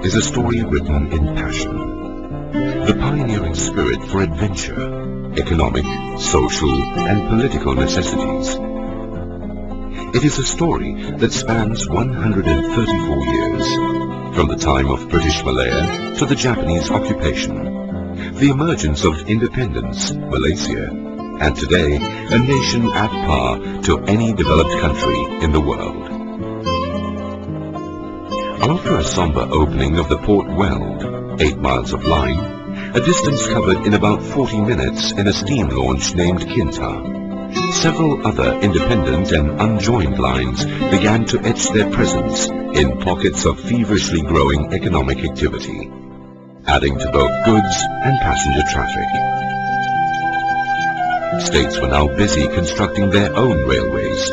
is a story written in passion. The pioneering spirit for adventure, economic, social and political necessities. It is a story that spans 134 years, from the time of British Malaya to the Japanese occupation, the emergence of independence, Malaysia, and today a nation at par to any developed country in the world. After a somber opening of the Port Weld, 8 miles of line, a distance covered in about 40 minutes in a steam launch named Kinta, several other independent and unjoined lines began to etch their presence in pockets of feverishly growing economic activity, adding to both goods and passenger traffic. States were now busy constructing their own railways.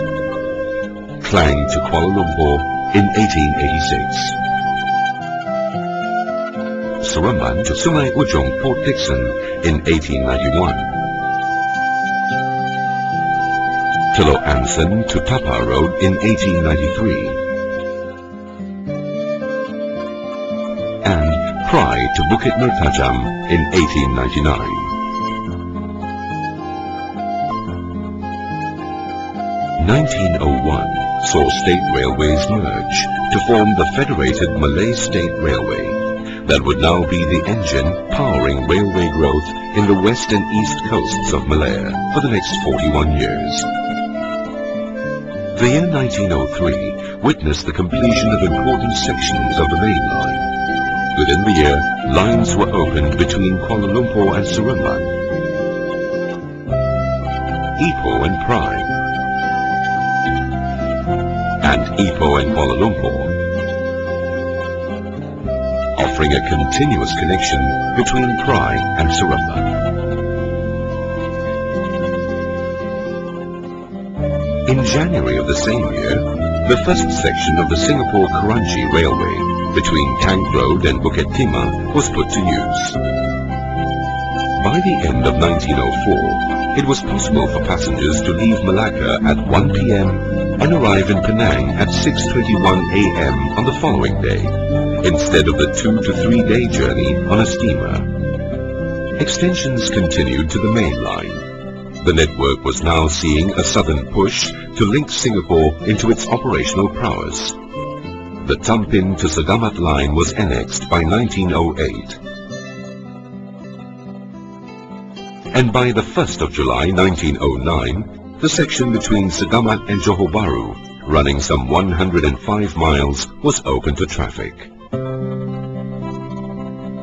Klang to Kuala Lumpur in 1886. Seremban to Sungai Ujong Port Dickson in 1891. Teluk Anson to Tapa Road in 1893. And Prai to Bukit Mertajam in 1899. In 1901 saw state railways merge to form the Federated Malay States Railway that would now be the engine powering railway growth in the west and east coasts of Malaya for the next 41 years. The year 1903 witnessed the completion of important sections of the main line. Within the year, lines were opened between Kuala Lumpur and Seremban, Ipoh and Prai, and Ipoh and Kuala Lumpur, offering a continuous connection between Prai and Seremban. In January of the same year, the first section of the Singapore-Kranji Railway between Tank Road and Bukit Timah was put to use. By the end of 1904, it was possible for passengers to leave Malacca at 1 p.m. and arrive in Penang at 6:21 a.m. on the following day, instead of the 2 to 3 day journey on a steamer. Extensions continued to the main line. The network was now seeing a southern push to link Singapore into its operational prowess. The Tampin to Segamat line was annexed by 1908. And by the 1st of July 1909, the section between Segamat and Johor Bahru, running some 105 miles, was open to traffic.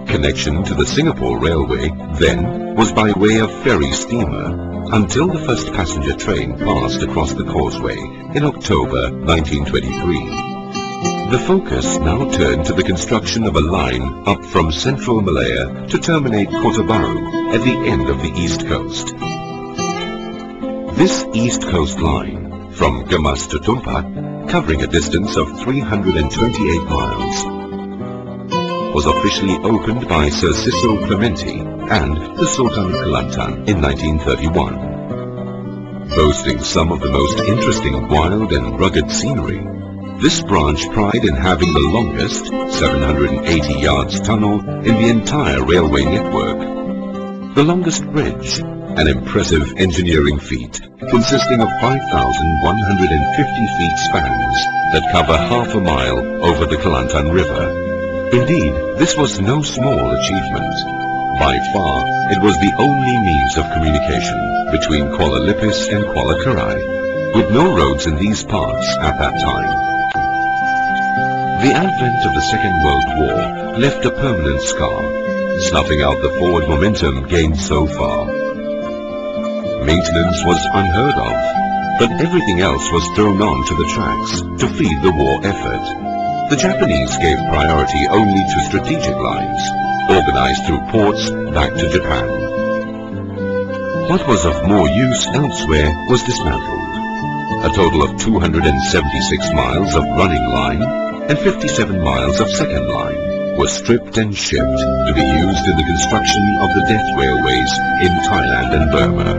Connection to the Singapore Railway, then, was by way of ferry steamer, until the first passenger train passed across the causeway in October 1923. The focus now turned to the construction of a line up from central Malaya to terminate Kota Bharu at the end of the east coast. This east coast line, from Gemas to Tumpak, covering a distance of 328 miles, was officially opened by Sir Cecil Clementi and the Sultan of Kelantan in 1931. Boasting some of the most interesting wild and rugged scenery, this branch pride in having the longest, 780 yards tunnel in the entire railway network, the longest bridge, an impressive engineering feat consisting of 5,150 feet spans that cover half a mile over the Kelantan River. Indeed, this was no small achievement. By far, it was the only means of communication between Kuala Lipis and Kuala Karai, with no roads in these parts at that time. The advent of the Second World War left a permanent scar, snuffing out the forward momentum gained so far. Maintenance was unheard of, but everything else was thrown on to the tracks to feed the war effort. The Japanese gave priority only to strategic lines, organized through ports back to Japan. What was of more use elsewhere was dismantled. A total of 276 miles of running line and 57 miles of second line were stripped and shipped to be used in the construction of the death railways in Thailand and Burma.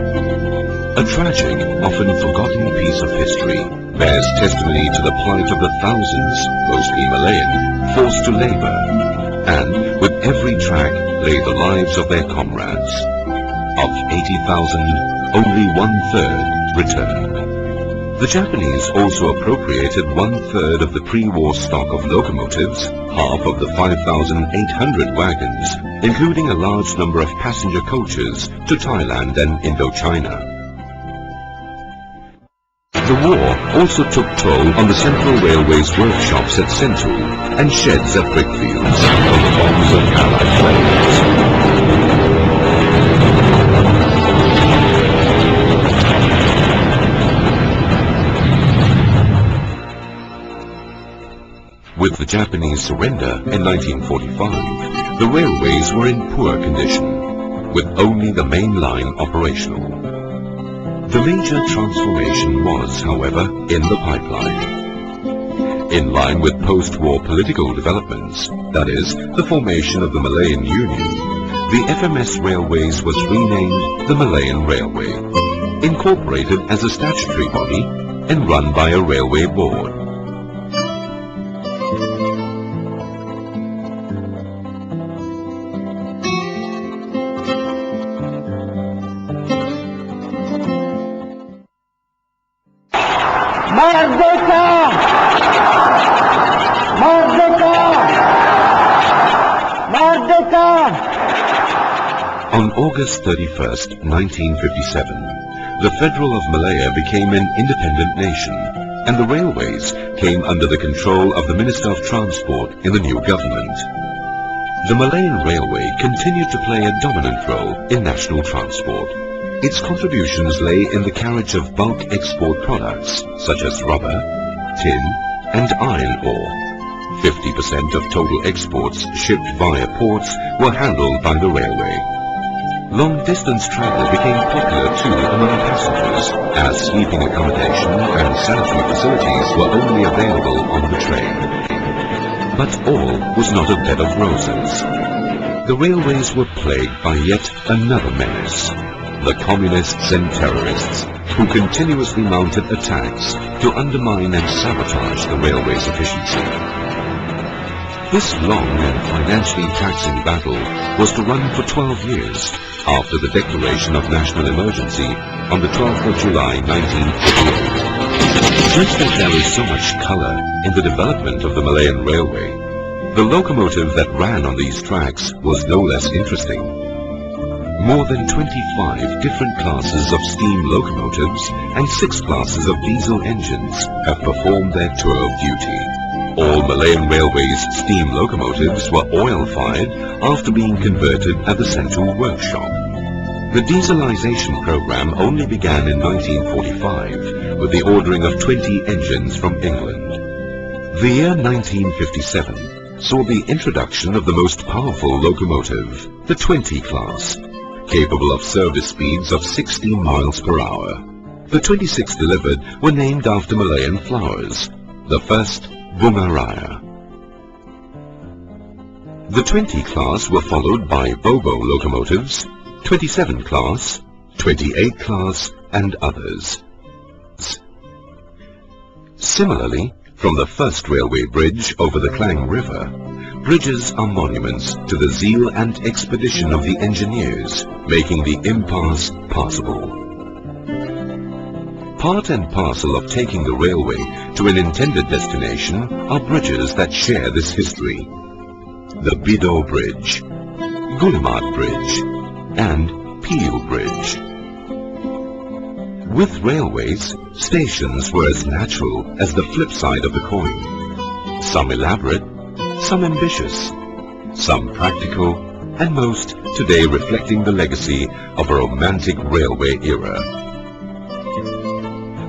A tragic, often forgotten piece of history bears testimony to the plight of the thousands, mostly Malayan, forced to labor, and with every track lay the lives of their comrades. Of 80,000, only 1/3 returned. The Japanese also appropriated 1/3 of the pre-war stock of locomotives, half of the 5,800 wagons, including a large number of passenger coaches, to Thailand and Indochina. The war also took toll on the Central Railway's workshops at Sentul and sheds at brickfields from the bombs of Allied planes. With the Japanese surrender in 1945, the railways were in poor condition, with only the main line operational. The major transformation was, however, in the pipeline. In line with post-war political developments, that is, the formation of the Malayan Union, the FMS Railways was renamed the Malayan Railway, incorporated as a statutory body and run by a railway board. On August 31st, 1957, the Federal of Malaya became an independent nation, and the railways came under the control of the Minister of Transport in the new government. The Malayan Railway continued to play a dominant role in national transport. Its contributions lay in the carriage of bulk export products such as rubber, tin and iron ore. 50% of total exports shipped via ports were handled by the railway. Long-distance travel became popular too among passengers, as sleeping accommodation and sanitary facilities were only available on the train. But all was not a bed of roses. The railways were plagued by yet another menace: the communists and terrorists, who continuously mounted attacks to undermine and sabotage the railway's efficiency. This long and financially taxing battle was to run for 12 years after the declaration of national emergency on the 12th of July 1948. Just as there is so much color in the development of the Malayan Railway, the locomotive that ran on these tracks was no less interesting. More than 25 different classes of steam locomotives and 6 classes of diesel engines have performed their tour of duty. All Malayan Railways steam locomotives were oil-fired after being converted at the Sentul workshop. The dieselization program only began in 1945 with the ordering of 20 engines from England. The year 1957 saw the introduction of the most powerful locomotive, the 20 class, capable of service speeds of 16 miles per hour. The 26 delivered were named after Malayan flowers, the first Bunga Raya. The 20 class were followed by Bobo locomotives, 27 class, 28 class and others. Similarly, from the first railway bridge over the Klang River, bridges are monuments to the zeal and expedition of the engineers making the impasse possible. Part and parcel of taking the railway to an intended destination are bridges that share this history. The Bido Bridge, Gulimat Bridge and Peel Bridge. With railways, stations were as natural as the flip side of the coin. Some elaborate, some ambitious, some practical, and most today reflecting the legacy of a romantic railway era.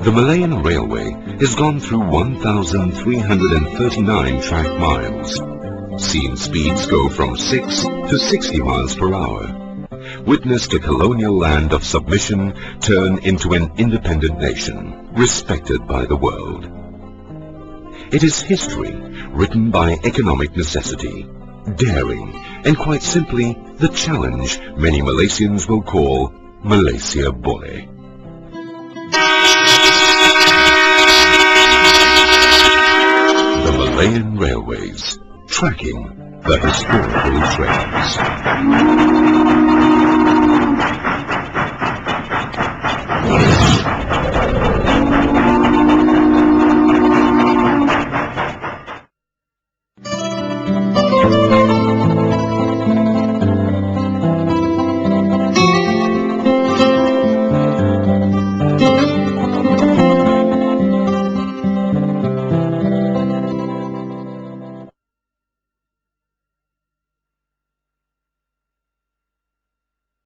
The Malayan Railway has gone through 1,339 track miles. Seen speeds go from 6 to 60 miles per hour. Witnessed a colonial land of submission turn into an independent nation, respected by the world. It is history written by economic necessity, daring, and quite simply the challenge many Malaysians will call Malaysia Boleh. The Malayan Railways, tracking the historical trains.